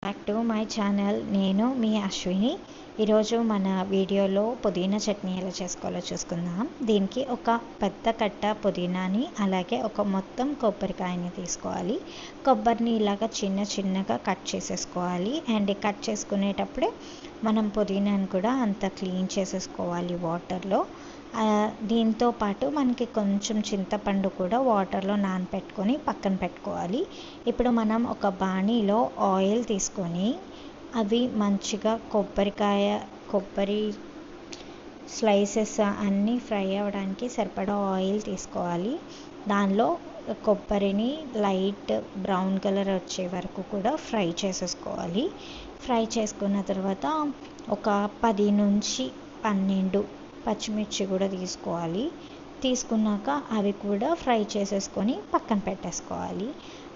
Back to my channel. నేను మీ అశ్విని. ఈరోజు మన వీడియోలో పుదీనా చట్నీ ఎలా చేసుకోవాలో చూసుకుందాం. దీనికి ఒక పెద్ద కట్ట పుదీనాని అలాగే ఒక మొత్తం కొబ్బరికాయని తీసుకోవాలి. కొబ్బరిని ఇలాగ చిన్నగా కట్ చేసేసుకోవాలి. అండ్ కట్ చేసుకునేటప్పుడే మనం పుదీనాని కూడా అంత క్లీన్ చేసేసుకోవాలి వాటర్లో. దీంతో పాటు మనకి కొంచెం చింతపండు కూడా వాటర్లో నానపెట్టుకొని పక్కన పెట్టుకోవాలి. ఇప్పుడు మనం ఒక బాణీలో ఆయిల్ తీసుకొని అవి మంచిగా కొబ్బరి స్లైసెస్ అన్నీ ఫ్రై అవ్వడానికి సరిపడా ఆయిల్ తీసుకోవాలి. దానిలో కొబ్బరిని లైట్ బ్రౌన్ కలర్ వచ్చే వరకు కూడా ఫ్రై చేసేసుకోవాలి. ఫ్రై చేసుకున్న తర్వాత ఒక 10 నుంచి 12 పచ్చిమిర్చి కూడా తీసుకోవాలి. తీసుకున్నాక అవి కూడా ఫ్రై చేసేసుకొని పక్కన పెట్టేసుకోవాలి.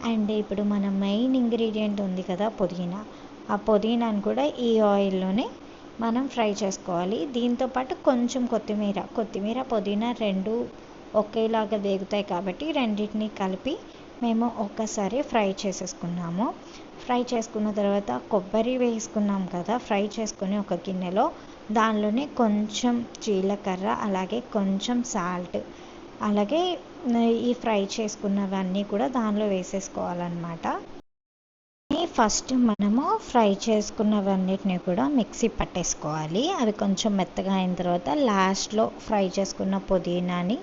అండ్ ఇప్పుడు మన మెయిన్ ఇంగ్రీడియంట్ ఉంది కదా పుదీనా, ఆ పుదీనాను కూడా ఈ ఆయిల్లోనే మనం ఫ్రై చేసుకోవాలి. దీంతోపాటు కొంచెం కొత్తిమీర పుదీనా రెండు ఒకేలాగా వేగుతాయి కాబట్టి రెండింటిని కలిపి మేము ఒక్కసారి ఫ్రై చేసేసుకున్నాము. ఫ్రై చేసుకున్న తర్వాత కొబ్బరి వేసుకున్నాం కదా, ఫ్రై చేసుకొని ఒక గిన్నెలో దానిలోనే కొంచెం జీలకర్ర అలాగే కొంచెం సాల్ట్ అలాగే ఈ ఫ్రై చేసుకున్నవన్నీ కూడా దానిలో వేసేసుకోవాలన్నమాట. ఫస్ట్ మనము ఫ్రై చేసుకున్నవన్నిటిని కూడా మిక్సీ పట్టేసుకోవాలి. అవి కొంచెం మెత్తగా అయిన తర్వాత లాస్ట్లో ఫ్రై చేసుకున్న పుదీనాని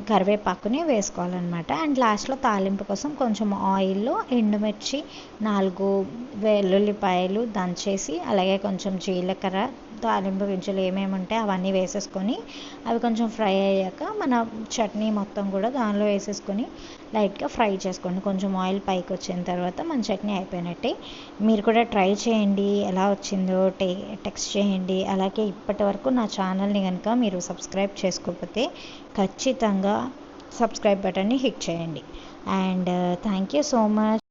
కరివేపాకుని వేసుకోవాలన్నమాట. అండ్ లాస్ట్లో తాలింపు కోసం కొంచెం ఆయిల్లో ఎండుమిర్చి 4 వెల్లుల్లిపాయలు దంచేసి అలాగే కొంచెం జీలకర్ర తాలింపు గింజలు ఏమేమి ఉంటాయి అవన్నీ వేసేసుకొని అవి కొంచెం ఫ్రై అయ్యాక మన చట్నీ మొత్తం కూడా దానిలో వేసేసుకొని లైట్గా ఫ్రై చేసుకోండి. కొంచెం ఆయిల్ పైకి వచ్చిన తర్వాత మన చట్నీ అయిపోయినట్టే. మీరు కూడా ట్రై చేయండి, ఎలా వచ్చిందో టెక్స్ట్ చేయండి. అలాగే ఇప్పటి వరకు నా ఛానల్ని కనుక మీరు సబ్స్క్రైబ్ చేసుకోకపోతే ఖచ్చితంగా సబ్స్క్రైబ్ బటన్ని హిట్ చేయండి. And thank you so much.